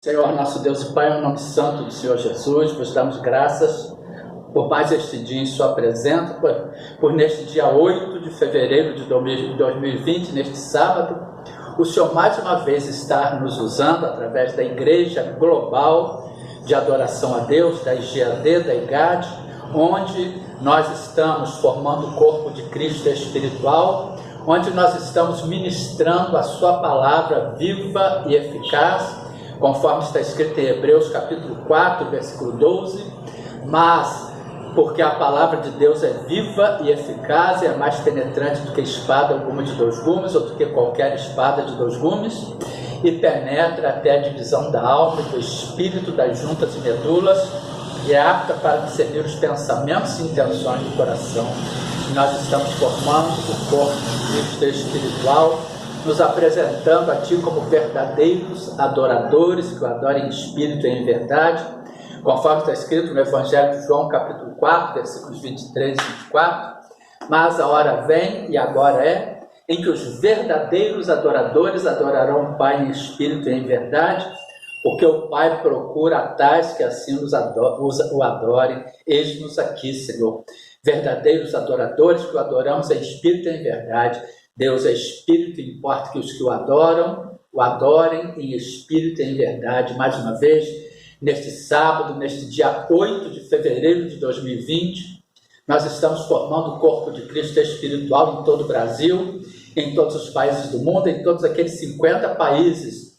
Senhor, nosso Deus e Pai, em nome santo do Senhor Jesus, vos damos graças por mais este dia em sua presença, por neste dia 8 de fevereiro de 2020, neste sábado, o Senhor mais uma vez estar nos usando através da Igreja Global de Adoração a Deus, da IGAD, da IGAD, onde nós estamos formando o corpo de Cristo espiritual, onde nós estamos ministrando a sua palavra viva e eficaz, conforme está escrito em Hebreus capítulo 4, versículo 12, mas porque a palavra de Deus é viva e eficaz e é mais penetrante do que espada alguma de dois gumes, ou do que qualquer espada de dois gumes, e penetra até a divisão da alma e do espírito, das juntas e medulas, e é apta para discernir os pensamentos e intenções do coração. Nós estamos formando o corpo de Cristo espiritual, nos apresentando a Ti como verdadeiros adoradores, que o adorem em espírito e em verdade, conforme está escrito no Evangelho de João, capítulo 4, versículos 23 e 24. Mas a hora vem, e agora é, em que os verdadeiros adoradores adorarão o Pai em espírito e em verdade, porque o Pai procura tais que assim o adorem. Eis-nos aqui, Senhor, verdadeiros adoradores que o adoramos em espírito e em verdade. Deus é espírito, e importa que os que o adorem em espírito e em verdade. Mais uma vez, neste sábado, neste dia 8 de fevereiro de 2020, nós estamos formando o corpo de Cristo espiritual em todo o Brasil, em todos os países do mundo, em todos aqueles 50 países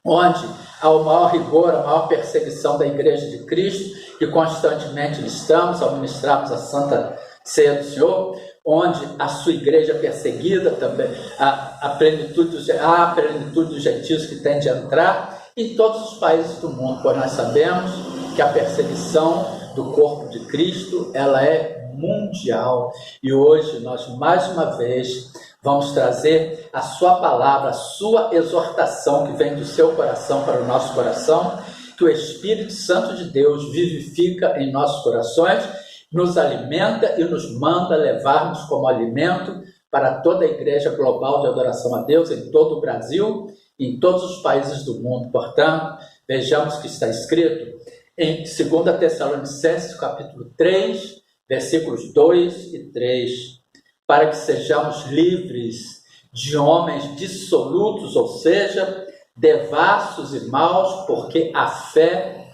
onde há o maior rigor, a maior perseguição da Igreja de Cristo, que constantemente estamos ao ministrarmos a Santa Ceia do Senhor, onde a sua igreja é perseguida também, a plenitude dos gentios que tem de entrar em todos os países do mundo, pois nós sabemos que a perseguição do corpo de Cristo, ela é mundial. E hoje nós mais uma vez vamos trazer a sua palavra, a sua exortação que vem do seu coração para o nosso coração, que o Espírito Santo de Deus vivifica em nossos corações, nos alimenta e nos manda levarmos como alimento para toda a Igreja Global de Adoração a Deus em todo o Brasil e em todos os países do mundo. Portanto, vejamos que está escrito em 2 Tessalonicenses, capítulo 3, versículos 2 e 3, para que sejamos livres de homens dissolutos, ou seja, devassos e maus, porque a fé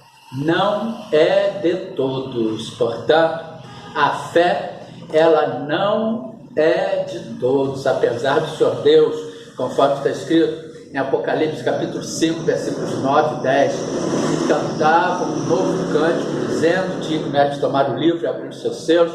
não é de todos. Portanto, a fé, ela não é de todos, apesar do Senhor Deus, conforme está escrito em Apocalipse capítulo 5, versículos 9 e 10, que cantavam um novo cântico, dizendo: digno é de tomar o livro e abrir os seus selos,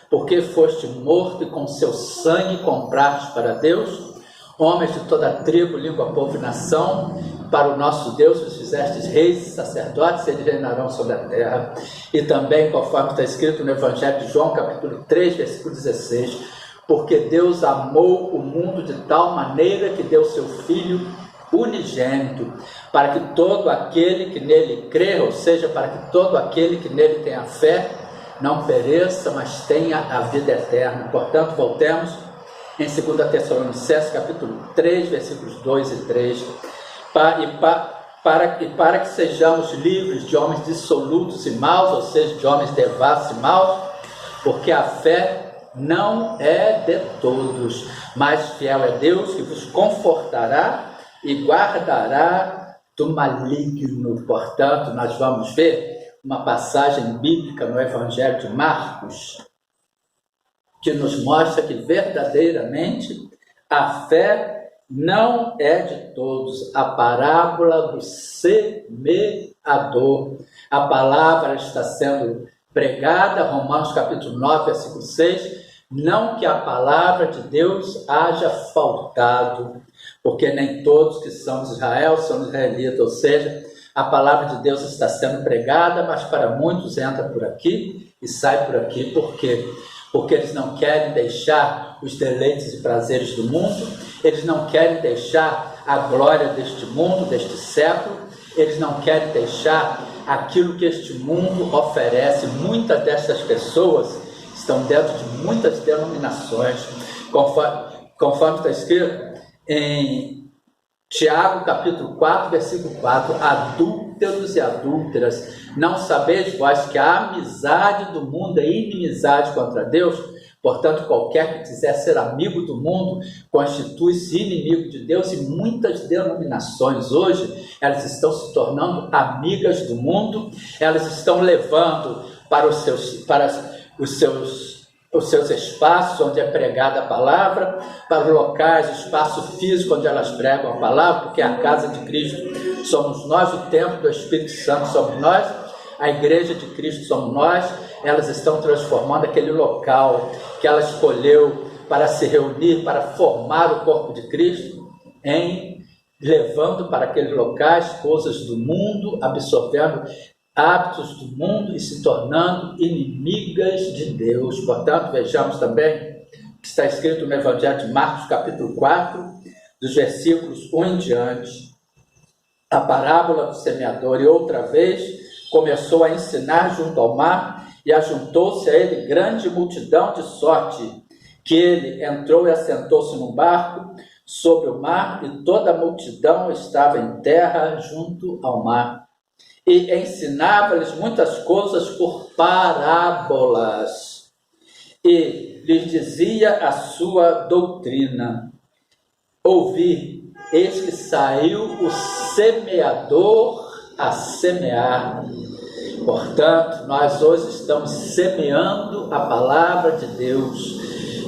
porque foste morto e com seu sangue compraste para Deus homens de toda a tribo, língua, povo e nação. Para o nosso Deus os fizestes reis e sacerdotes, eles reinarão sobre a terra. E também, conforme está escrito no Evangelho de João, capítulo 3, versículo 16, porque Deus amou o mundo de tal maneira que deu seu Filho unigênito, para que todo aquele que nele crê, ou seja, para que todo aquele que nele tenha fé, não pereça, mas tenha a vida eterna. Portanto, voltemos em 2 Tessalonicenses, capítulo 3, versículos 2 e 3, para que sejamos livres de homens dissolutos e maus, ou seja, de homens devassos e maus, porque a fé não é de todos, mas fiel é Deus, que vos confortará e guardará do maligno. Portanto, nós vamos ver uma passagem bíblica no Evangelho de Marcos, que nos mostra que verdadeiramente a fé não é de todos. A parábola do semeador. A palavra está sendo pregada, Romanos capítulo 9, versículo 6, não que a palavra de Deus haja faltado, porque nem todos que são de Israel são israelitas, ou seja, a palavra de Deus está sendo pregada, mas para muitos entra por aqui e sai por aqui. Por quê? Porque eles não querem deixar os deleites e prazeres do mundo, eles não querem deixar a glória deste mundo, deste século, eles não querem deixar aquilo que este mundo oferece. Muitas destas pessoas estão dentro de muitas denominações, conforme está escrito em Tiago, capítulo 4, versículo 4. Adúlteros e adúlteras, não sabeis vós que a amizade do mundo é inimizade contra Deus? Portanto, qualquer que quiser ser amigo do mundo, constitui-se inimigo de Deus, e muitas denominações hoje, elas estão se tornando amigas do mundo, elas estão levando para os seus espaços onde é pregada a palavra, para os locais, espaço físico onde elas pregam a palavra, porque a casa de Cristo somos nós, o templo do Espírito Santo somos nós, a igreja de Cristo somos nós. Elas estão transformando aquele local que ela escolheu para se reunir, para formar o corpo de Cristo, levando para aqueles locais coisas do mundo, absorvendo hábitos do mundo e se tornando inimigas de Deus. Portanto, vejamos também o que está escrito no Evangelho de Marcos, capítulo 4, dos versículos 1 em diante. A parábola do semeador. E outra vez começou a ensinar junto ao mar, e ajuntou-se a ele grande multidão, de sorte que ele entrou e assentou-se num barco sobre o mar, e toda a multidão estava em terra junto ao mar. E ensinava-lhes muitas coisas por parábolas, e lhes dizia a sua doutrina. Ouvi, eis que saiu o semeador a semear. Portanto, nós hoje estamos semeando a palavra de Deus.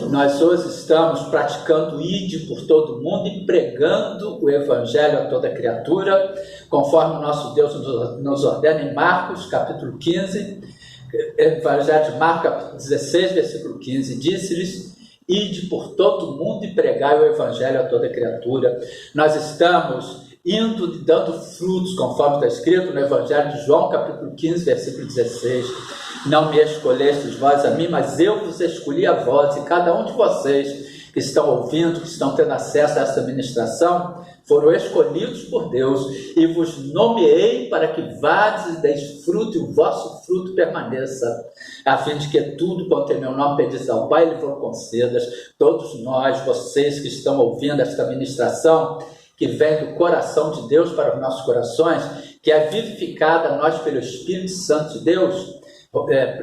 Nós hoje estamos praticando ide por todo mundo e pregando o Evangelho a toda criatura, conforme o nosso Deus nos ordena em Marcos, capítulo 15, Evangelho de Marcos, capítulo 16, versículo 15. Disse-lhes: ide por todo mundo e pregai o Evangelho a toda criatura. Nós estamos indo e dando frutos, conforme está escrito no Evangelho de João, capítulo 15, versículo 16. Não me escolhestes vós a mim, mas eu vos escolhi a vós, e cada um de vocês que estão ouvindo, que estão tendo acesso a essa ministração, foram escolhidos por Deus, e vos nomeei para que vades e deis fruto, e o vosso fruto permaneça, a fim de que tudo quanto em meu nome pedis ao Pai, Ele vos conceda. Todos nós, vocês que estão ouvindo esta ministração, que vem do coração de Deus para os nossos corações, que é vivificada a nós pelo Espírito Santo de Deus,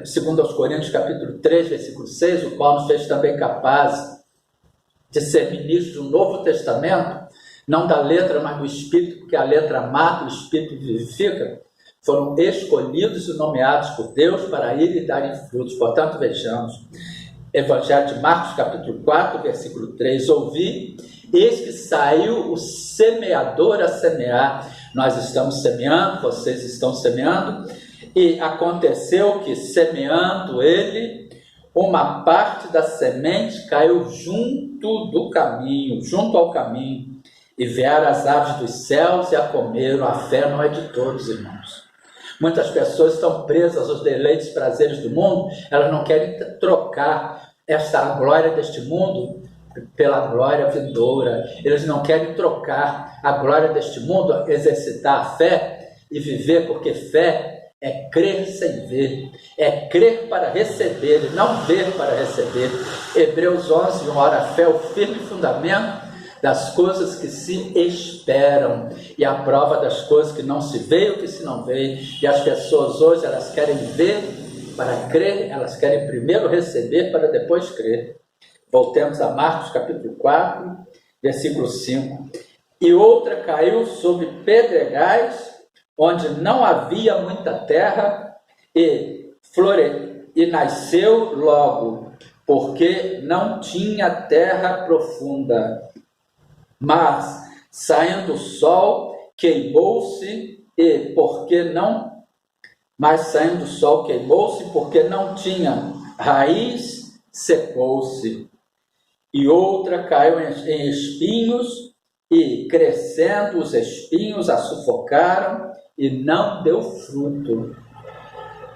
segundo aos Coríntios, capítulo 3, versículo 6, o qual nos fez também capazes de ser ministros do Novo Testamento, não da letra, mas do Espírito, porque a letra mata, o Espírito vivifica. Foram escolhidos e nomeados por Deus para ir e darem frutos. Portanto, vejamos, Evangelho de Marcos, capítulo 4, versículo 3, ouvi, eis que saiu o semeador a semear. Nós estamos semeando, vocês estão semeando, e aconteceu que, semeando ele, uma parte da semente caiu junto ao caminho, e vieram as aves dos céus e a comeram. A fé não é de todos, irmãos. Muitas pessoas estão presas aos deleites e prazeres do mundo, elas não querem trocar esta glória deste mundo pela glória vindoura. Eles não querem trocar a glória deste mundo, exercitar a fé e viver, porque fé é crer sem ver, é crer para receber e não ver para receber. Hebreus 11, 1. Ora, a fé é o firme fundamento das coisas que se esperam e a prova das coisas que não se vê ou que se não vê. E as pessoas hoje, elas querem ver para crer, elas querem primeiro receber para depois crer. Voltemos a Marcos capítulo 4, versículo 5. E outra caiu sobre pedregais, onde não havia muita terra, e nasceu logo, porque não tinha terra profunda. Mas, saindo o sol, queimou-se, porque não tinha raiz, secou-se. E outra caiu em espinhos, e crescendo os espinhos a sufocaram, e não deu fruto.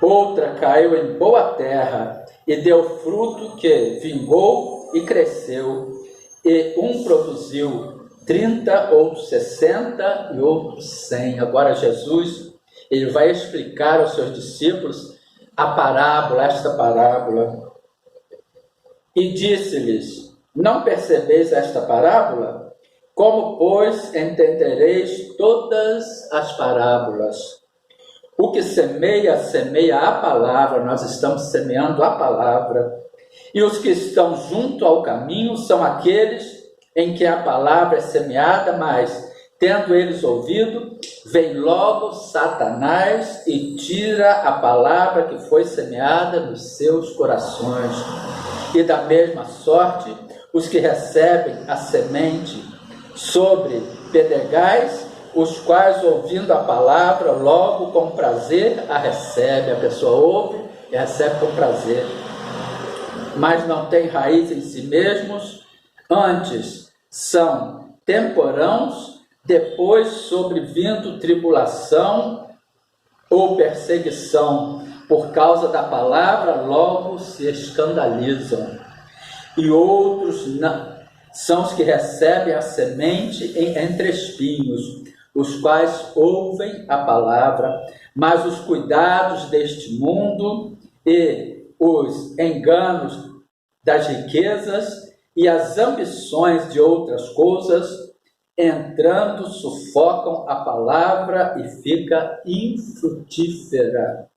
Outra caiu em boa terra, e deu fruto que vingou e cresceu. E um produziu 30, outro 60 e outro 100. Agora Jesus, ele vai explicar aos seus discípulos esta parábola. E disse-lhes: não percebeis esta parábola? Como, pois, entendereis todas as parábolas? O que semeia, semeia a palavra, nós estamos semeando a palavra. E os que estão junto ao caminho são aqueles em que a palavra é semeada, mas, tendo eles ouvido, vem logo Satanás e tira a palavra que foi semeada nos seus corações. E da mesma sorte, os que recebem a semente sobre pedregais, os quais, ouvindo a palavra, logo com prazer a recebe. A pessoa ouve e recebe com prazer, mas não tem raiz em si mesmos, antes são temporãos, depois, sobrevindo tribulação ou perseguição por causa da palavra, logo se escandalizam. E outros são os que recebem a semente entre espinhos, os quais ouvem a palavra, mas os cuidados deste mundo e os enganos das riquezas e as ambições de outras coisas, entrando, sufocam a palavra e fica infrutífera.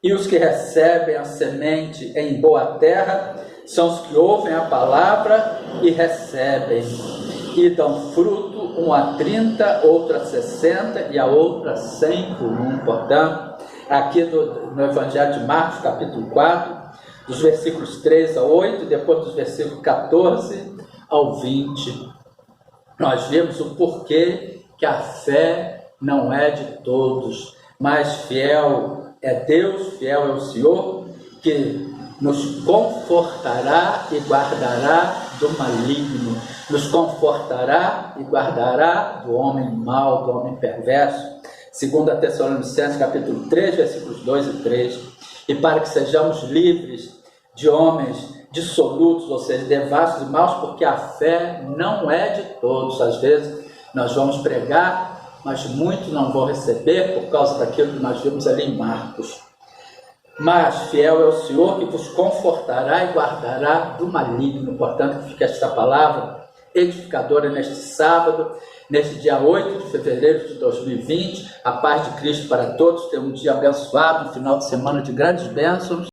E os que recebem a semente em boa terra são os que ouvem a palavra e recebem, e dão fruto, um a 30, outro a 60 e a outra 100 por um. Portanto, aqui no Evangelho de Marcos, capítulo 4, dos versículos 3 a 8, depois dos versículos 14 ao 20, nós vemos o porquê que a fé não é de todos, mas fiel é Deus, fiel é o Senhor, que nos confortará e guardará do maligno, nos confortará e guardará do homem mau, do homem perverso. 2 Tessalonicenses, capítulo 3, versículos 2 e 3. E para que sejamos livres de homens dissolutos, ou seja, devassos e maus, porque a fé não é de todos. Às vezes nós vamos pregar, mas muitos não vão receber por causa daquilo que nós vimos ali em Marcos. Mas fiel é o Senhor que vos confortará e guardará do maligno. Portanto, que fica esta palavra edificadora neste sábado, neste dia 8 de fevereiro de 2020. A paz de Cristo para todos. Tenham um dia abençoado, um final de semana de grandes bênçãos.